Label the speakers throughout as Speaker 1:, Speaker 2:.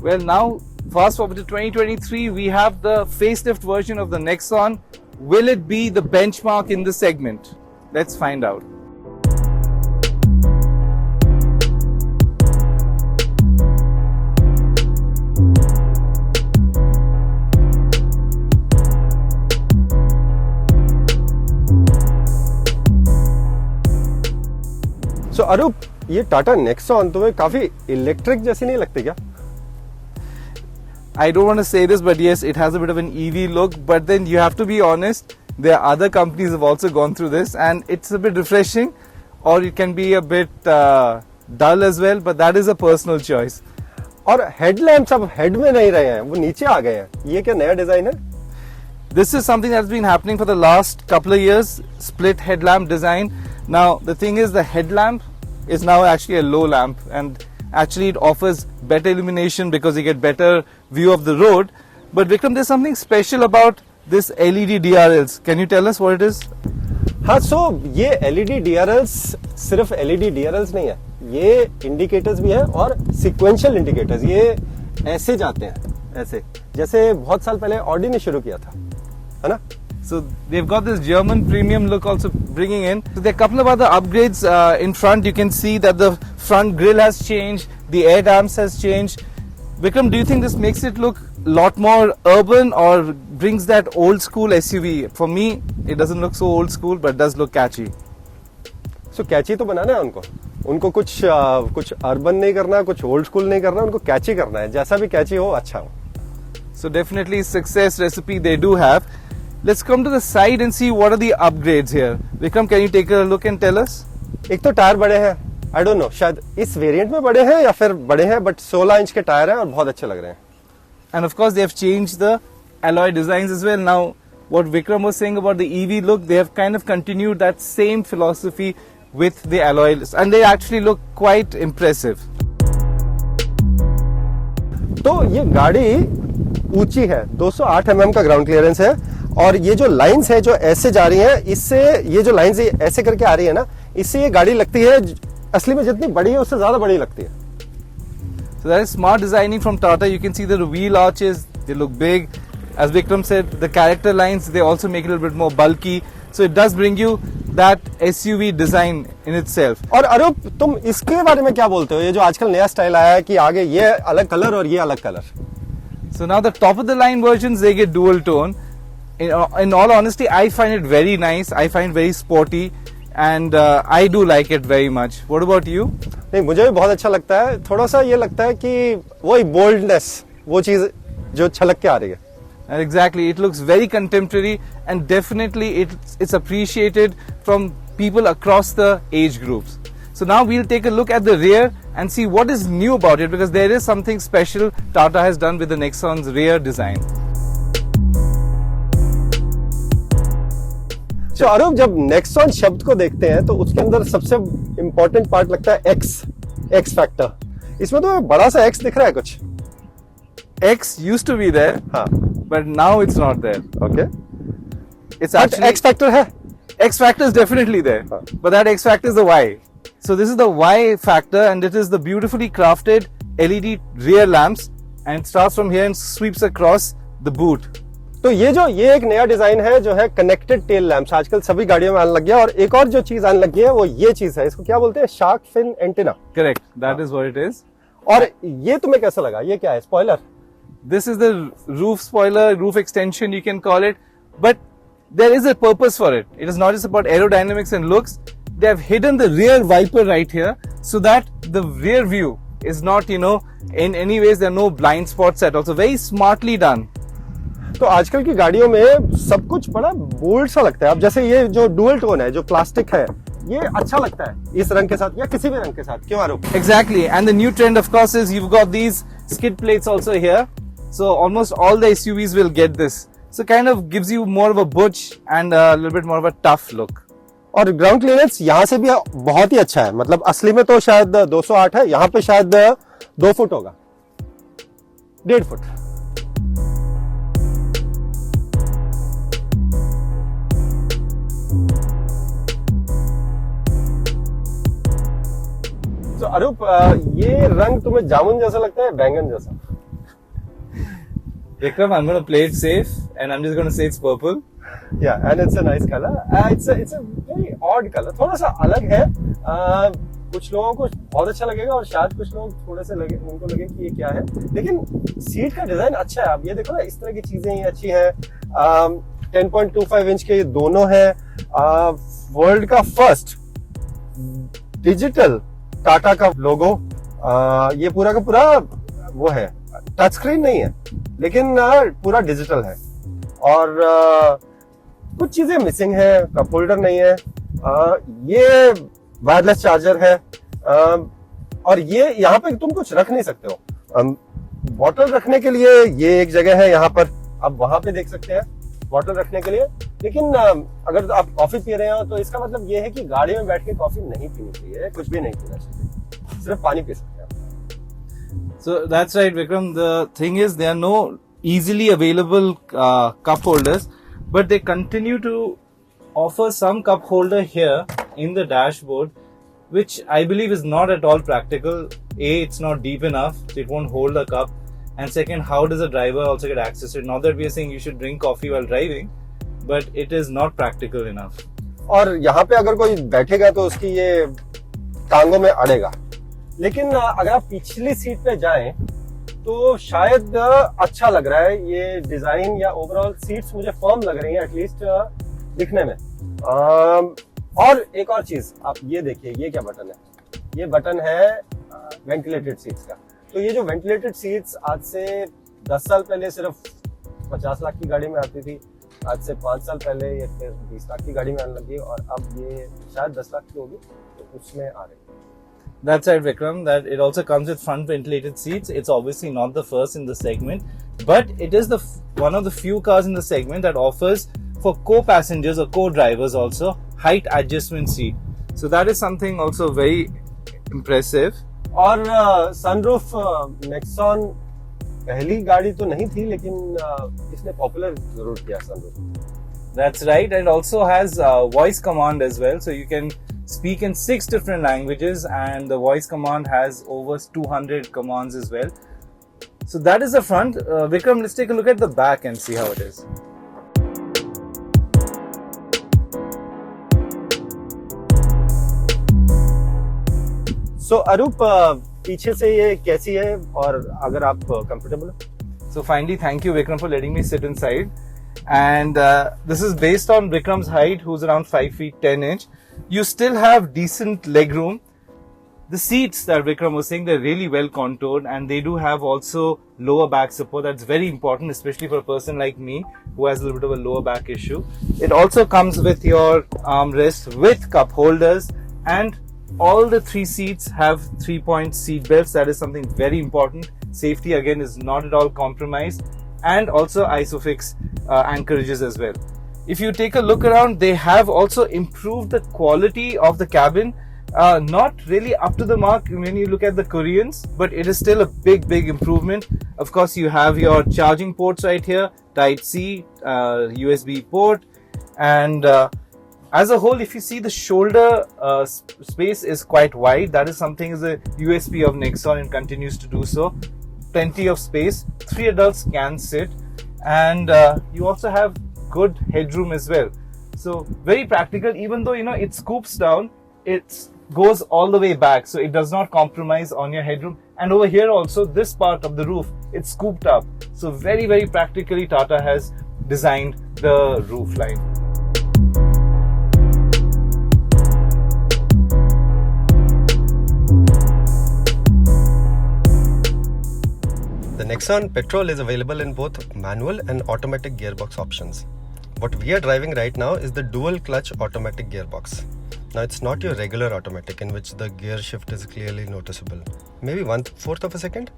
Speaker 1: Well, now fast forward to 2023, we have the facelift version of the Nexon. Will it be the benchmark in the segment? Let's find out.
Speaker 2: So अरूप, ये Tata Nexon तुम्हें काफी electric जैसी नहीं लगती क्या?
Speaker 1: I don't want to say this, but yes, it has a bit of an EV look. But then you have to be honest. There are other companies who have also gone through this, and it's a bit refreshing, or it can be a bit dull as well. But that is a personal choice.
Speaker 2: और headlamps अब head में नहीं रहे हैं, वो नीचे आ गए हैं. ये क्या नया डिजाइन है?
Speaker 1: This is something that's been happening for the last couple of years. Split headlamp design. Now the thing is, the headlamp is now actually a low lamp, and actually it offers better illumination because you get better view of the road. But Vikram, there's something special about this LED DRLs. Can you tell us what it is?
Speaker 2: हाँ, so ये LED DRLs सिर्फ LED DRLs नहीं है, ये indicators भी है और sequential indicators. ये ऐसे जाते हैं, ऐसे जैसे बहुत साल पहले ऑडी ने शुरू किया था, है ना?
Speaker 1: So they've got this German premium look also bringing in. So there are a couple of other upgrades in front. You can see that the front grille has changed, the air damps has changed. Vikram, do you think this makes it look a lot more urban or brings that old school SUV? For me, it doesn't look so old school, but does look catchy.
Speaker 2: So catchy तो बनाना है उनको कुछ urban नहीं करना, कुछ old school नहीं करना, उनको कैची करना है. जैसा भी कैची हो, अच्छा हो.
Speaker 1: So definitely success recipe they do have. Let's come to the side and see what are the upgrades here. Vikram, can you take a look and tell us?
Speaker 2: एक तो टायर बड़े हैं. I don't know, शायद इस variant में बड़े हैं या फिर बड़े हैं, बट 16 इंच के टायर हैं और बहुत अच्छे लग रहे हैं.
Speaker 1: And of course they have changed the alloy designs as well. Now what Vikram was saying about the EV look, they have kind of continued that same philosophy with the alloys, and they actually look quite impressive.
Speaker 2: तो ये गाड़ी ऊंची है, 208 mm का ground clearance है, और ये जो लाइंस है जो ऐसे जा रही हैं, इससे ये जो लाइंस ऐसे करके आ रही है ना, इससे ये गाड़ी लगती है असली में जितनी बड़ी है उससे ज्यादा बड़ी लगती है.
Speaker 1: So that is smart designing from Tata. You can see the wheel arches, they look big. As Vikram said, the character lines, they also make it a little bit more bulky. So it does bring you that SUV design in itself.
Speaker 2: और अरूप, तुम इसके बारे में क्या बोलते हो? ये जो आजकल नया स्टाइल आया है कि आगे ये अलग कलर और ये अलग colour.
Speaker 1: So now the top of the line versions, they get dual tone. In all honesty, I find it very nice. I find it very sporty, and I do like it very much. What about you?
Speaker 2: नहीं, मुझे भी बहुत अच्छा लगता है. थोड़ा सा ये लगता है कि वही बोल्डनेस, वो चीज जो छलक के आ रही है.
Speaker 1: And exactly, it looks very contemporary, and definitely it's appreciated from people across the age groups. So now we'll take a look at the rear and see what is new about it, because there is something special Tata has done with the Nexon's rear design.
Speaker 2: तो अरूप, जब Nexon शब्द को देखते हैं तो उसके अंदर सबसे इंपॉर्टेंट पार्ट लगता है एक्स फैक्टर. इसमें तो बड़ा सा एक्स दिख रहा है कुछ.
Speaker 1: X used to be there,
Speaker 2: हाँ,
Speaker 1: but now it's not there.
Speaker 2: Okay.
Speaker 1: It's actually
Speaker 2: X factor है.
Speaker 1: X factor is definitely there,
Speaker 2: हाँ.
Speaker 1: but that X factor is the Y. So this is the Y factor, and it is the beautifully crafted LED rear lamps, and it starts from here and sweeps across the boot.
Speaker 2: तो ये एक नया design है जो है connected tail lamps. आजकल सभी गाड़ियों में आने लग गया, और एक और जो चीज आने लगी है वो ये चीज है. इसको क्या बोलते हैं? Shark fin antenna.
Speaker 1: Correct. That is what it is.
Speaker 2: और ये तुम्हें कैसा लगा? ये क्या है? Spoiler.
Speaker 1: This is the roof spoiler, roof extension you can call it, but there is a purpose for it. It is not just about aerodynamics and looks. They have hidden the rear wiper right here so that the rear view is not, in any ways there are no blind spots at all. So very smartly done.
Speaker 2: तो आजकल की गाड़ियों में सब कुछ बड़ा bold सा लगता है. अब जैसे ये जो डुअल टोन है, जो प्लास्टिक है, ये अच्छा लगता है इस रंग के साथ या किसी भी रंग के साथ. क्यों आरोप?
Speaker 1: Exactly. And the new trend of course is you've got these skid plates also here. So almost all the SUVs will get this. So kind of gives you more of a butch and a little bit more of a tough look.
Speaker 2: और ground clearance यहाँ से भी बहुत ही अच्छा है. मतलब असली में तो शायद 208 है, यहाँ पे शायद 2 फुट होगा, 1.5 फुट. तो अरूप, ये रंग तुम्हें जामुन जैसा लगता है, बैंगन जैसा?
Speaker 1: Vikram, I'm going to play it safe and I'm just going to say it's purple.
Speaker 2: Yeah, and it's a nice color. It's a very odd color. थोड़ा सा अलग है. कुछ लोगों को बहुत अच्छा लगेगा और शायद कुछ लोग थोड़े से उनको लगे कि ये क्या है. लेकिन सीट का डिजाइन अच्छा है. आप ये देखो ना, इस तरह की चीजें ये अच्छी है. 10.25 इंच के ये दोनों है. वर्ल्ड का फर्स्ट डिजिटल टाटा का लोगो. ये पूरा का पूरा वो है, टच स्क्रीन नहीं है लेकिन पूरा डिजिटल है. और कुछ चीजें मिसिंग है. कप होल्डर नहीं है. ये वायरलेस चार्जर है. और ये यहाँ पे तुम कुछ रख नहीं सकते हो. बॉटल रखने के लिए ये एक जगह है यहाँ पर. आप वहां पे देख सकते हैं बॉटल रखने के लिए. लेकिन अगर आप कॉफी पी रहे हो तो इसका मतलब ये है कि गाड़ी में बैठ के कॉफी नहीं पीनी चाहिए. कुछ भी नहीं पीना चाहिए. सिर्फ पानी पी सकते हैं.
Speaker 1: So that's right, Vikram. The thing is, there are no easily available cup holders, but they continue to offer some cup holder here in the dashboard, which I believe is not at all practical. A, it's not deep enough, so it won't hold a cup. And second, how does a driver also get access to it? Not that we are saying you should drink coffee while driving, but it is not practical enough.
Speaker 2: और यहाँ पे अगर कोई बैठेगा तो उसकी ये टांगों में अड़ेगा. लेकिन अगर आप पिछली सीट पे जाएं तो शायद अच्छा लग रहा है ये डिजाइन. या ओवरऑल सीट्स मुझे फर्म लग रही हैं एटलीस्ट दिखने में. और एक और चीज आप ये देखिए, ये क्या बटन है? ये बटन है वेंटिलेटेड सीट्स का. तो ये जो वेंटिलेटेड सीट्स आज से 10 साल पहले सिर्फ 50 लाख की गाड़ी में आती थी. आज से 5 साल पहले ये फिर 20 लाख की गाड़ी में आने लगी और अब ये शायद 10 लाख की होगी तो उसमें आ रही है.
Speaker 1: That's right, Vikram, that it also comes with front ventilated seats. It's obviously not the first in the segment, but it is one of the few cars in the segment that offers for co-passengers or co-drivers also height adjustment seat. So that is something also very impressive.
Speaker 2: और sunroof Nexon पहली गाड़ी तो नहीं थी लेकिन इसने popular जरूर किया sunroof.
Speaker 1: That's right, and it also has voice command as well, so you can speak in 6 different languages, and the voice command has over 200 commands as well. So that is the front. Vikram, let's take a look at the back and see how it is.
Speaker 2: So अरूप, पीछे से ये कैसी है और अगर आप comfortable हो?
Speaker 1: So finally, thank you, Vikram, for letting me sit inside. And this is based on Vikram's height, who's around 5 feet 10 inch. You still have decent leg room. The seats that Vikram was saying, they're really well contoured, and they do have also lower back support. That's very important, especially for a person like me who has a little bit of a lower back issue. It also comes with your armrest with cup holders, and all the 3 seats have 3-point seat belts. That is something very important. Safety again is not at all compromised, and also Isofix anchorages as well. If you take a look around, they have also improved the quality of the cabin. Not really up to the mark when you look at the Koreans, but it is still a big improvement. Of course, you have your charging ports right here, Type-C, USB port, and as a whole, if you see, the shoulder space is quite wide. That is something is a USP of Nexon and continues to do so. Plenty of space. 3 adults can sit, and you also have good headroom as well. So very practical. Even though it scoops down, it goes all the way back, so it does not compromise on your headroom. And over here also, this part of the roof, it's scooped up. So very practically, Tata has designed the roof line.
Speaker 2: The Nexon Petrol is available in both manual and automatic gearbox options. What we are driving right now is the dual clutch automatic gearbox. Now it's not your regular automatic in which the gear shift is clearly noticeable, maybe 1/4 of a second.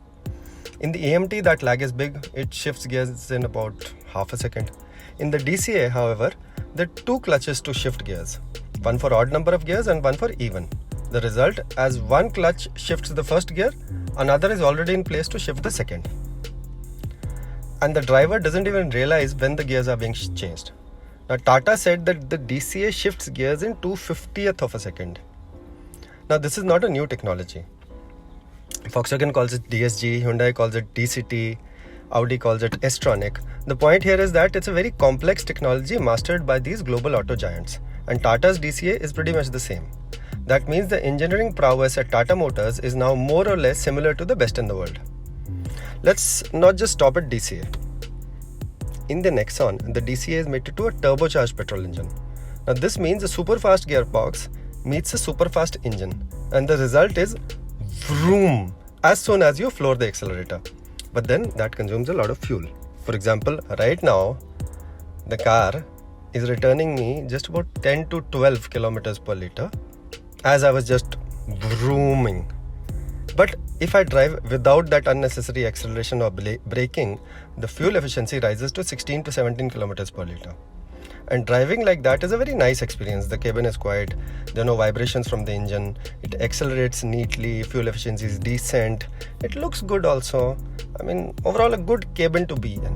Speaker 2: In the AMT, that lag is big. It shifts gears in about half a second. In the DCA, however, there are 2 clutches to shift gears, one for odd number of gears and one for even. The result, as one clutch shifts the first gear, another is already in place to shift the second. And the driver doesn't even realize when the gears are being changed. Now, Tata said that the DCA shifts gears in 2/50th of a second. Now, this is not a new technology. Volkswagen calls it DSG, Hyundai calls it DCT, Audi calls it S-tronic. The point here is that it's a very complex technology mastered by these global auto giants, and Tata's DCA is pretty much the same. That means the engineering prowess at Tata Motors is now more or less similar to the best in the world. Let's not just stop at DCA. In the Nexon, the DCA is mated to a turbocharged petrol engine. Now this means a super fast gearbox meets a super fast engine, and the result is vroom as soon as you floor the accelerator. But then that consumes a lot of fuel. For example, right now the car is returning me just about 10 to 12 kilometers per liter as I was just vrooming. But if I drive without that unnecessary acceleration or braking, the fuel efficiency rises to 16 to 17 kilometers per liter. And driving like that is a very nice experience. The cabin is quiet, there are no vibrations from the engine, it accelerates neatly, fuel efficiency is decent, it looks good also. I mean, overall a good cabin to be in.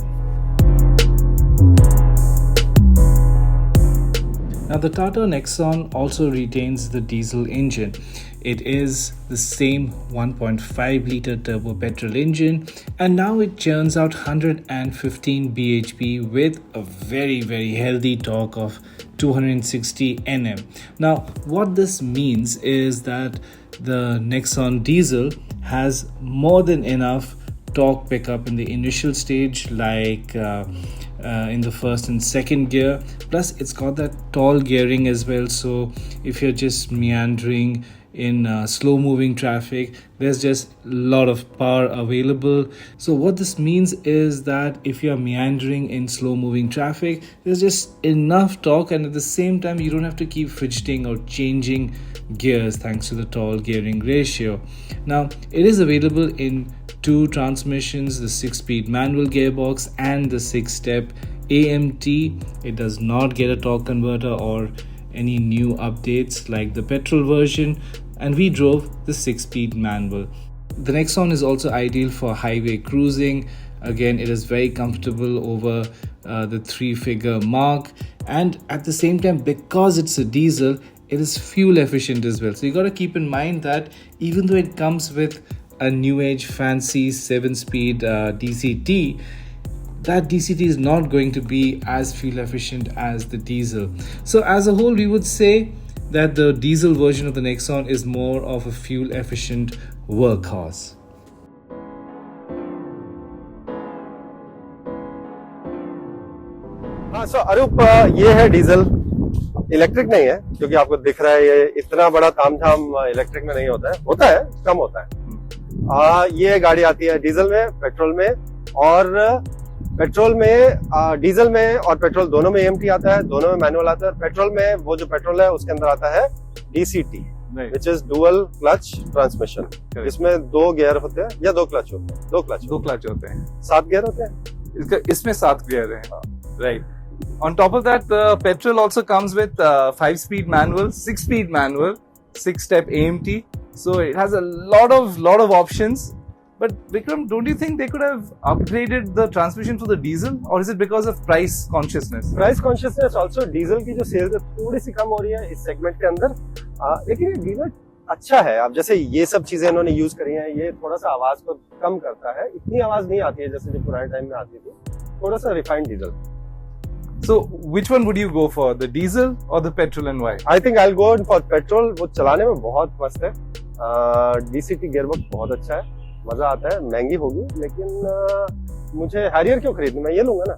Speaker 1: Now the Tata Nexon also retains the diesel engine. It is the same 1.5 litre turbo petrol engine, and now it churns out 115 bhp with a very healthy torque of 260 Nm. Now what this means is that the Nexon diesel has more than enough torque pickup in the initial stage, like in the first and second gear. Plus it's got that tall gearing as well, so if you're just meandering in slow moving traffic, there's just a lot of power available. So what this means is that if you're meandering in slow moving traffic, there's just enough torque, and at the same time you don't have to keep fidgeting or changing gears thanks to the tall gearing ratio. Now it is available in two transmissions, the 6-speed manual gearbox and the 6-step AMT. It does not get a torque converter or any new updates like the petrol version, and we drove the 6-speed manual. The Nexon is also ideal for highway cruising. Again, it is very comfortable over the 3-figure mark, and at the same time, because it's a diesel, it is fuel efficient as well. So you got to keep in mind that even though it comes with a new age fancy 7-speed DCT, that DCT is not going to be as fuel efficient as the diesel. So as a whole, we would say that the diesel version of the Nexon is more of a fuel efficient workhorse.
Speaker 2: हाँ, सो अरूप, ये है diesel, electric नहीं है क्योंकि आपको दिख रहा है ये इतना बड़ा तामझाम इलेक्ट्रिक में नहीं होता है कम होता है। ये गाड़ी आती है डीजल में, पेट्रोल में, और पेट्रोल में डीजल में और पेट्रोल दोनों में एएमटी आता है, दोनों में मैनुअल आता है। पेट्रोल में वो जो पेट्रोल है उसके अंदर आता है DCT, which is dual clutch transmission. इसमें 2 गियर होते हैं या 2 क्लच होते हैं? 2 क्लच होते हैं। 7 गियर होते हैं
Speaker 1: इसमें 7 गियर हैं, right. On top of that, the petrol also comes with 5-speed manual, 6-speed manual, 6-step AMT. So it has a lot of options. But Vikram, don't you think they could have upgraded the transmission for the diesel, or is it because of price consciousness?
Speaker 2: Price consciousness also, diesel की जो sales है थोड़ी सी कम हो रही है इस segment के अंदर, लेकिन ये डीजल अच्छा है। अब जैसे ये सब चीजें इन्होंने यूज करी हैं, ये थोड़ा सा आवाज को कम करता है, इतनी आवाज नहीं आती है जैसे जो पुराने टाइम में आती थी, थोड़ा सा refined diesel.
Speaker 1: So which one would you go for, the diesel or the petrol, and why?
Speaker 2: I think I'll go for petrol. वो चलाने में बहुत मस्त है, डीसीटी गियरबॉक्स बहुत अच्छा है, मजा आता है। महंगी होगी लेकिन मुझे हैरियर क्यों खरीदनी, मैं ये लूंगा ना।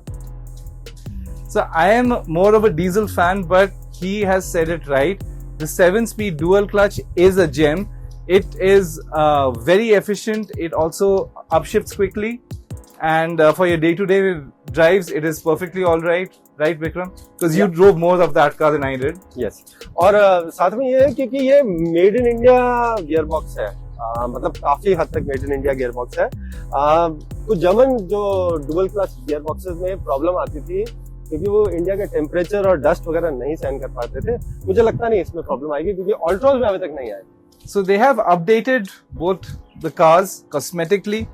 Speaker 1: So I am more of a diesel fan, but he has said it right. The 7-speed dual clutch is a gem. It is very efficient. It also upshifts quickly, and for your day-to-day drives, it is perfectly all right. Right, Vikram? Because you drove more of that car than I did.
Speaker 2: Yes. और साथ में ये है क्योंकि ये made in India gearbox है, मतलब काफी हद तक मेड इन इंडिया गियरबॉक्स है। कुछ जर्मन जो डुअल क्लच गियरबॉक्सेस में प्रॉब्लम आती थी क्योंकि वो इंडिया के टेम्परेचर और डस्ट वगैरह नहीं सहन कर पाते थे। मुझे लगता नहीं इसमें प्रॉब्लम आएगी क्योंकि ऑल्ट्रोज में अभी तक नहीं आए।
Speaker 1: So they have updated both the cars cosmetically,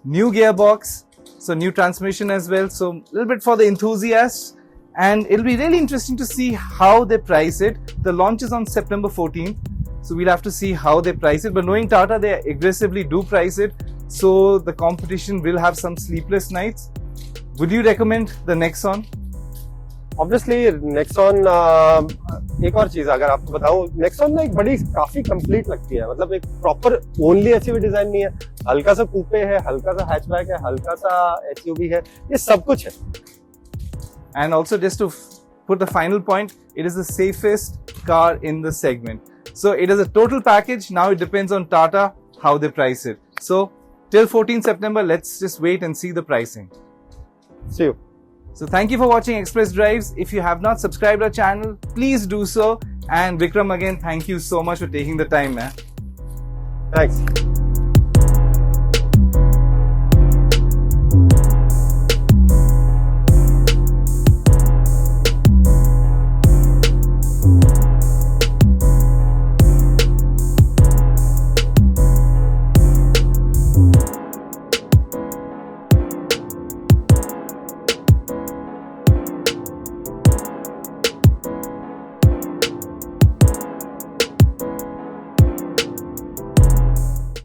Speaker 1: new gearbox, so new transmission as well, so a little bit for the enthusiasts, and it'll be really interesting to see how they price it. The launch is on September 14th, so we'll have to see how they price it, but knowing Tata, they aggressively do price it, so the competition will have some sleepless nights. Would you recommend the Nexon?
Speaker 2: Obviously Nexon एक और चीज अगर आपको बताऊं, Nexon ना एक बड़ी काफी कंप्लीट लगती है, मतलब एक प्रॉपर ओनली एसयूवी डिजाइन नहीं है, हल्का सा कूपे है, हल्का सा हैचबैक है, हल्का सा एसयूवी है, ये सब कुछ है.
Speaker 1: And also, just to put the final point, it is the safest car in the segment. So it is a total package. Now it depends on Tata how they price it. So till 14 September, let's just wait and see the pricing.
Speaker 2: See you.
Speaker 1: So thank you for watching Express Drives. If you have not subscribed our channel, please do so. And Vikram, again, thank you so much for taking the time, man.
Speaker 2: Thanks.